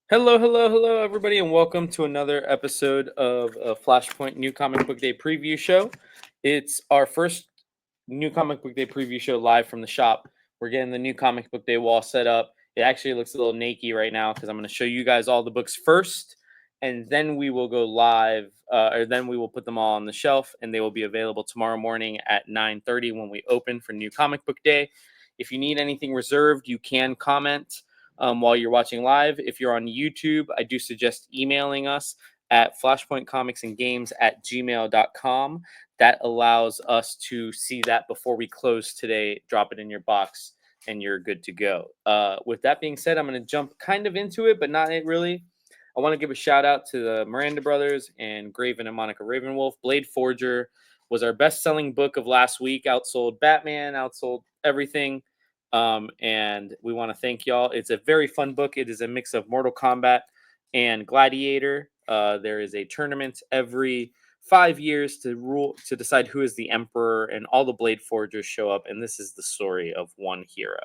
Hello, everybody, and welcome to another episode of Flashpoint New Comic Book Day Preview Show. It's our first New Comic Book Day Preview Show live from the shop. We're getting the New Comic Book Day wall set up. It actually looks a little naked right now because I'm going to show you guys all the books first, and then we will go live, or then we will put them all on the shelf, and they will be available tomorrow morning at 9:30 when we open for New Comic Book Day. If you need anything reserved, you can comment while you're watching live. If you're on YouTube, I do suggest emailing us at flashpointcomicsandgames@gmail.com. That allows us to see that before we close today, drop it in your box, and you're good to go. With that being said, I'm going to jump kind of into it, but not really. I want to give a shout out to the Miranda brothers and Graven and Monica Ravenwolf. Blade Forger was our best-selling book of last week. Outsold Batman, outsold everything. And we want to thank y'all. It's a very fun book. It is a mix of Mortal Kombat and Gladiator. There is a tournament every 5 years to decide who is the emperor, and all the Blade Forgers show up, and this is the story of one hero.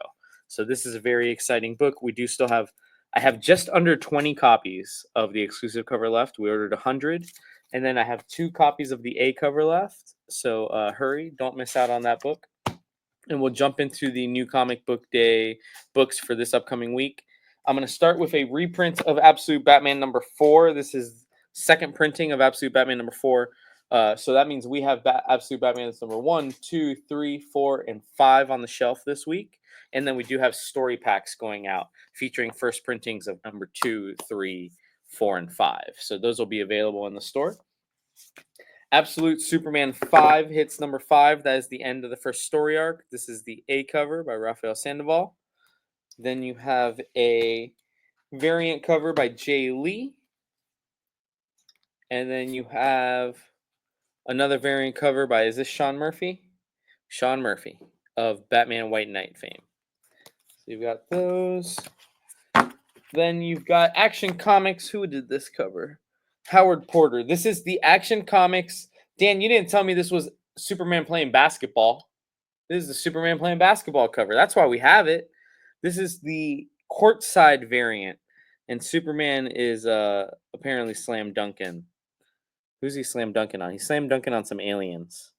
So this is a very exciting book. We do still have, I have just under 20 copies of the exclusive cover left. We ordered 100, and then I have 2 copies of the A cover left. So hurry, don't miss out on that book. And we'll jump into the New Comic Book Day books for this upcoming week. I'm going to start with a reprint of Absolute Batman number 4. This is second printing of Absolute Batman number 4. So that means we have Absolute Batman number 1, 2, 3, 4, and 5 on the shelf this week. And then we do have story packs going out featuring first printings of number 2, 3, 4, and 5. So those will be available in the store. Absolute Superman 5 hits number 5. That is the end of the first story arc. This is the A cover by Rafael Sandoval. Then you have a variant cover by Jay Lee. And then you have another variant cover by, is this Sean Murphy? Sean Murphy of Batman White Knight fame. So you've got those. Then you've got Action Comics. Who did this cover? Howard Porter. This is the Action Comics. Dan, you didn't tell me this was Superman playing basketball. This is the Superman playing basketball cover. That's why we have it. This is the courtside variant. And Superman is apparently slam dunking. Who's he slam dunking on? He's slam dunking on some aliens.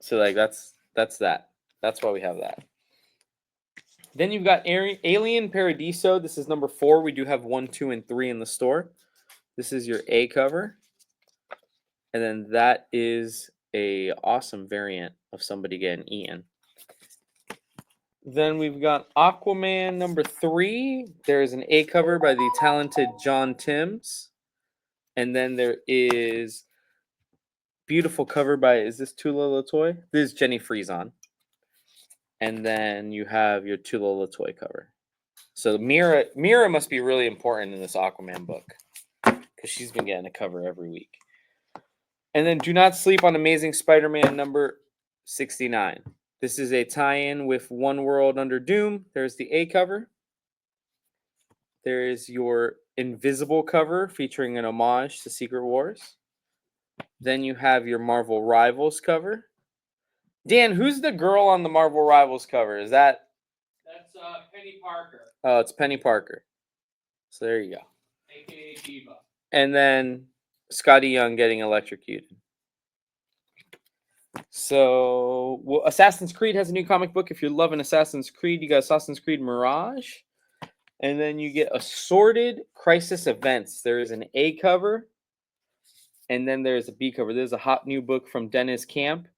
So like that's that. That's why we have that. Then you've got Alien Paradiso. This is number 4. We do have 1, 2, and 3 in the store. This is your A cover. And then that is a awesome variant of somebody getting eaten. Then we've got Aquaman number 3. There is an A cover by the talented John Timms. And then there is beautiful cover by, is this Tula Latoy? This is Jenny Frieson. And then you have your Tula Latoy cover. So Mira must be really important in this Aquaman book because she's been getting a cover every week. And then do not sleep on Amazing Spider-Man number 69. This is a tie-in with One World Under Doom. There's the A cover. There is your Invisible cover featuring an homage to Secret Wars. Then you have your Marvel Rivals cover. Dan, who's the girl on the Marvel Rivals cover? Is that? That's Penny Parker, Oh, it's Penny Parker. So there you go. aka Diva. And then Scotty Young getting electrocuted. So Assassin's Creed has a new comic book. If you're loving Assassin's Creed, you got Assassin's Creed Mirage. And then you get Assorted Crisis Events. There is an A cover. And then there's a B cover. There's a hot new book from Dennis Camp.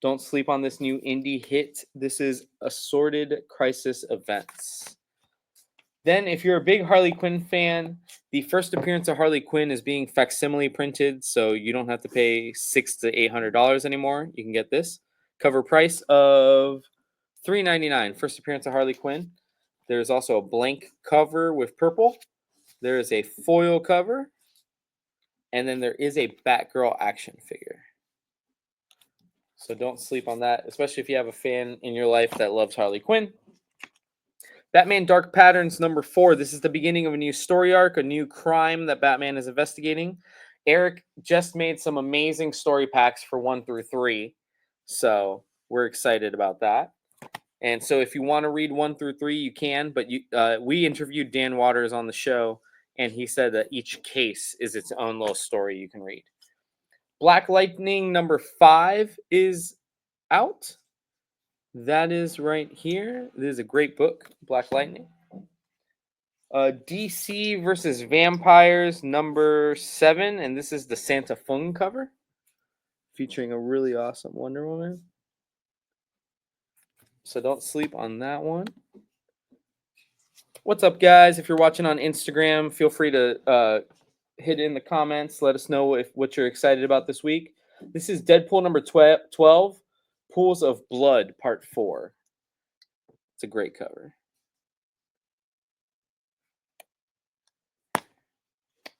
Don't sleep on this new indie hit. This is Assorted Crisis Events. Then, if you're a big Harley Quinn fan, the first appearance of Harley Quinn is being facsimile printed, so you don't have to pay $600 to $800 anymore. You can get this. Cover price of $3.99. First appearance of Harley Quinn. There's also a blank cover with purple. There is a foil cover. And then there is a Batgirl action figure. So don't sleep on that, especially if you have a fan in your life that loves Harley Quinn. Batman Dark Patterns number 4. This is the beginning of a new story arc, a new crime that Batman is investigating. Eric just made some amazing story packs for 1 through 3. So we're excited about that. And so if you want to read 1 through 3, you can. But we interviewed Dan Waters on the show, and he said that each case is its own little story you can read. Black Lightning number 5 is out. That is right here. This is a great book, Black Lightning. DC versus Vampires number 7, and this is the Santa Fung cover, featuring a really awesome Wonder Woman. So don't sleep on that one. What's up, guys? If you're watching on Instagram, feel free to hit in the comments. Let us know what you're excited about this week. This is Deadpool number 12, Pools of Blood, Part 4. It's a great cover.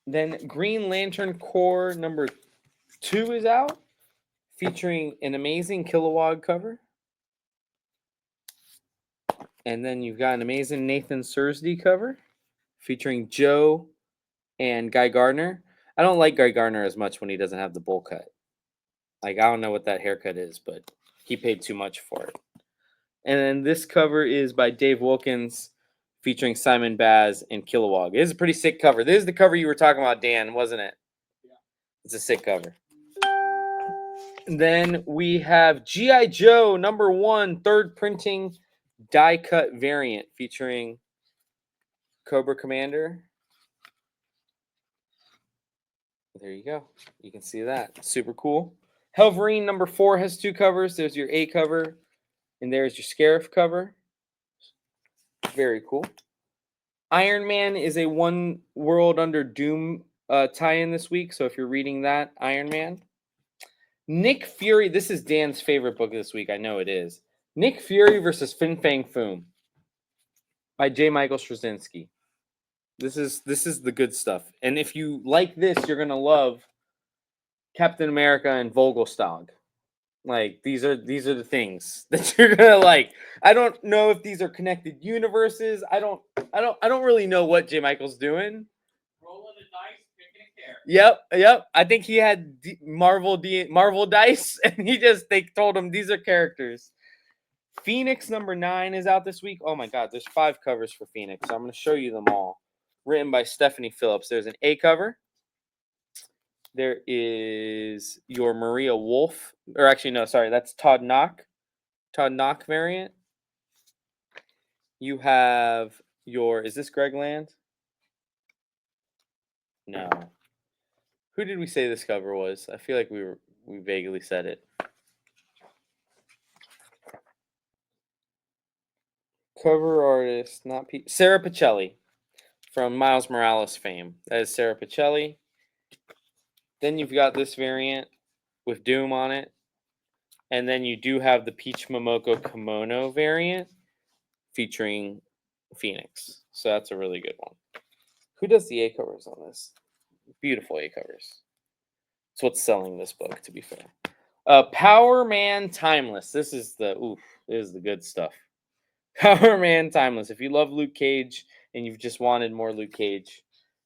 Then Green Lantern Corps number 2 is out, featuring an amazing Kilowog cover. And then you've got an amazing Nathan Sursdy cover, featuring Joe and Guy Gardner. I don't like Guy Gardner as much when he doesn't have the bowl cut. Like, I don't know what that haircut is, but he paid too much for it. And then this cover is by Dave Wilkins, featuring Simon Baz and Kilowog. It is a pretty sick cover. This is the cover you were talking about, Dan, wasn't it? Yeah. It's a sick cover. And then we have G.I. Joe number 1, 3rd printing die cut variant, featuring Cobra Commander. There you go. You can see that. Super cool. Helverine number 4 has 2 covers. There's your A cover, and there's your Scarif cover. Very cool. Iron Man is a One World Under Doom tie-in this week. So if you're reading that, Iron Man. Nick Fury. This is Dan's favorite book this week. I know it is. Nick Fury versus Fin Fang Foom by J. Michael Straczynski. This is the good stuff. And if you like this, you're gonna love Captain America and Vogelstag. Like, these are the things that you're gonna like. I don't know if these are connected universes. I don't really know what J. Michael's doing. Rolling the dice, picking a character. Yep. I think he had Marvel dice, and they told him these are characters. Phoenix number 9 is out this week. Oh my God, there's 5 covers for Phoenix. So I'm gonna show you them all. Written by Stephanie Phillips. There's an A cover. There is your Maria Wolf, or actually no, sorry, that's Todd Knock variant. You have your, is this Greg Land? No. Who did we say this cover was? I feel like we vaguely said it. Cover artist, not Sarah Pacelli from Miles Morales fame. That is Sarah Pacelli. Then you've got this variant with Doom on it. And then you do have the Peach Momoko Kimono variant featuring Phoenix. So that's a really good one. Who does the A covers on this? Beautiful A covers. It's what's selling this book, to be fair. Power Man Timeless. This is the good stuff. Power Man Timeless. If you love Luke Cage and you've just wanted more Luke Cage,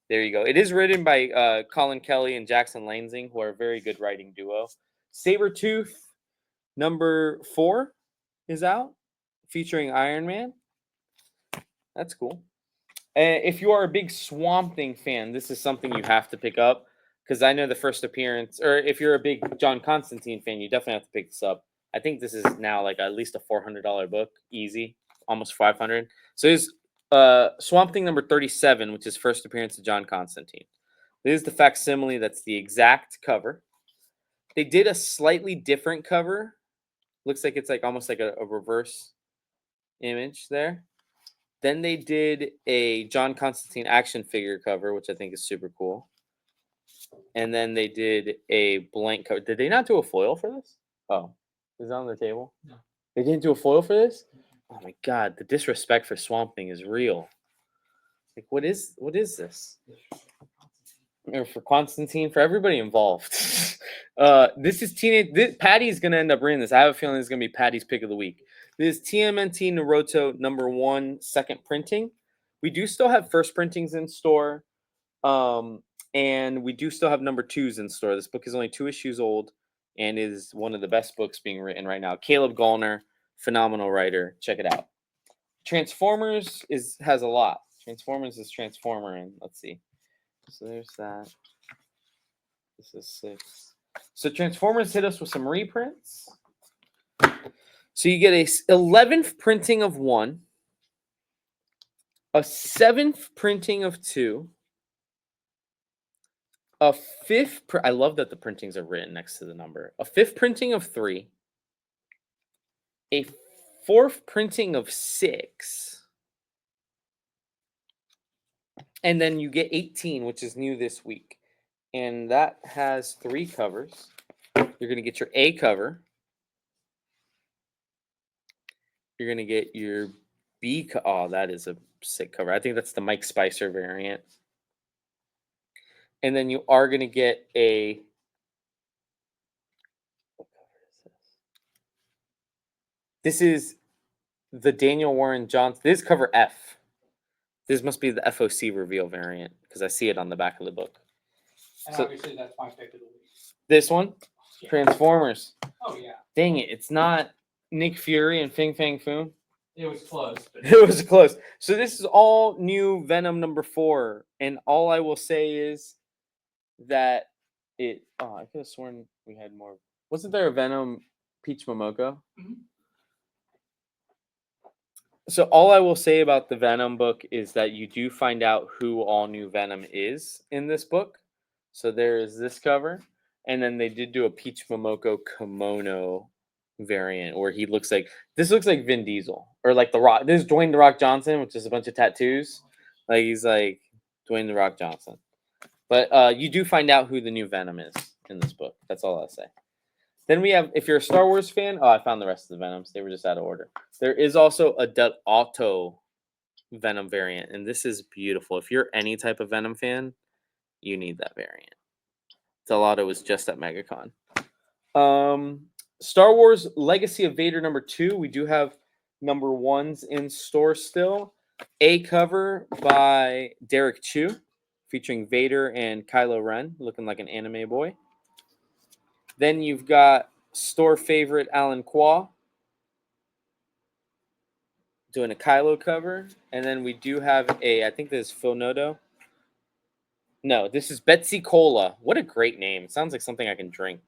there you go. It is written by Colin Kelly and Jackson Lansing, who are a very good writing duo. Sabretooth number 4 is out, featuring Iron Man. That's cool. If you are a big Swamp Thing fan, this is something you have to pick up, because I know the first appearance, or if you're a big John Constantine fan, you definitely have to pick this up. I think this is now like at least a $400 book, easy, almost $500. So it's Swamp Thing number 37, which is first appearance of John Constantine. This is the facsimile. That's the exact cover. They did a slightly different cover. Looks like it's like almost like a reverse image there. Then they did a John Constantine action figure cover, which I think is super cool. And then they did a blank cover. Did they not do a foil for this? Oh, is it on the table? No. They didn't do a foil for this? Oh my God, the disrespect for Swamp Thing is real. Like, what is this? Or for Constantine, for everybody involved. This is Patty's gonna end up reading this. I have a feeling it's gonna be Patty's pick of the week. This is TMNT Naruto number 1, 2nd printing. We do still have first printings in store, and we do still have number 2s in store. This book is only 2 issues old, and is one of the best books being written right now. Caleb Gallner, Phenomenal writer. Check it out. Transformers has a lot. Transformers is Transformer, and let's see. So there's that. This is 6. So Transformers hit us with some reprints. So you get a 11th printing of 1, a 7th printing of 2, a 5th. I love that the printings are written next to the number. A 5th printing of 3, a 4th printing of 6, and then you get 18, which is new this week, and that has 3 covers. You're gonna get your A cover. You're gonna get your B. Oh, that is a sick cover. I think that's the Mike Spicer variant. And then you are gonna get a. What cover is this? This is the Daniel Warren Johnson. This is cover F. This must be the FOC reveal variant because I see it on the back of the book. And So- obviously, that's my pick of the week. This one, Yeah. Transformers. Oh, yeah. Dang it, it's not Nick Fury and Fing Fang Foom. It was close. But It was close. So this is all new Venom number 4, and all I will say is that it. Oh, I could have sworn we had more. Wasn't there a Venom Peach Momoko? Mhm. So all I will say about the Venom book is that you do find out who all new Venom is in this book. So there is this cover, and then they did do a Peach Momoko kimono variant where he looks like Vin Diesel or like The Rock. This is Dwayne The Rock Johnson, which is a bunch of tattoos. Like he's like Dwayne The Rock Johnson. But you do find out who the new Venom is in this book. That's all I'll say. Then we have, if you're a Star Wars fan, I found the rest of the Venoms. They were just out of order. There is also a Dut Auto Venom variant, and this is beautiful. If you're any type of Venom fan, you need that variant. Del Auto was just at MegaCon. Star Wars Legacy of Vader number 2. We do have number 1s in store still. A cover by Derek Chu, featuring Vader and Kylo Ren, looking like an anime boy. Then you've got store favorite Alan Qua doing a Kylo cover. And then we do have I think this is Phil Noto. No, this is Betsy Cola. What a great name. It sounds like something I can drink.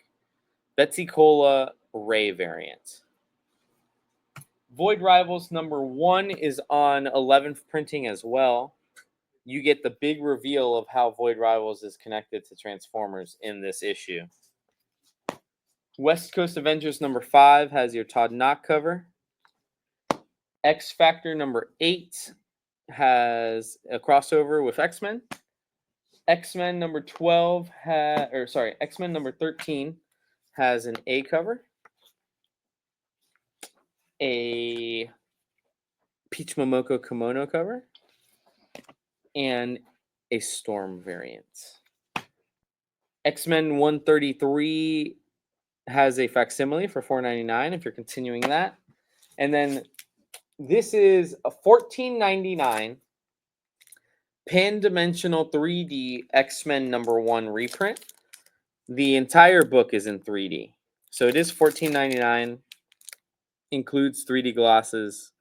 Betsy Cola Ray variant. Void Rivals number 1 is on 11th printing as well. You get the big reveal of how Void Rivals is connected to Transformers in this issue. West Coast Avengers number 5 has your Todd Knock cover. X Factor number 8 has a crossover with X-Men. X-Men number 12 X-Men number 13 has an A cover. A Peach Momoko kimono cover. And a Storm variant. X-Men 133 has a facsimile for $4.99 if you're continuing that. And then this is a $14.99 pan-dimensional 3D X-Men number 1 reprint. The entire book is in 3D. So it is $14.99, includes 3D glasses.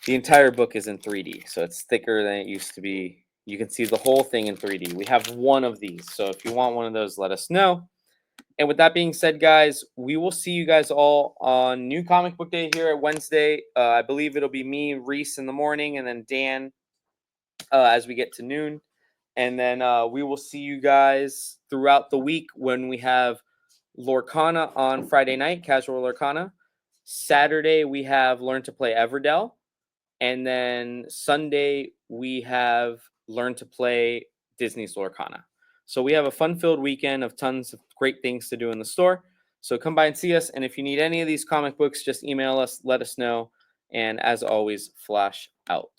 The entire book is in 3D, so it's thicker than it used to be. You can see the whole thing in 3D. We have one of these, so if you want one of those, let us know. And with that being said, guys, we will see you guys all on New Comic Book Day here at Wednesday. I believe it'll be me, Reese in the morning, and then Dan as we get to noon. And then we will see you guys throughout the week when we have Lorcana on Friday night, Casual Lorcana. Saturday, we have Learn to Play Everdell. And then Sunday, we have Learn to Play Disney's Lorcana. So we have a fun-filled weekend of tons of great things to do in the store. So come by and see us. And if you need any of these comic books, just email us, let us know. And as always, Flash out.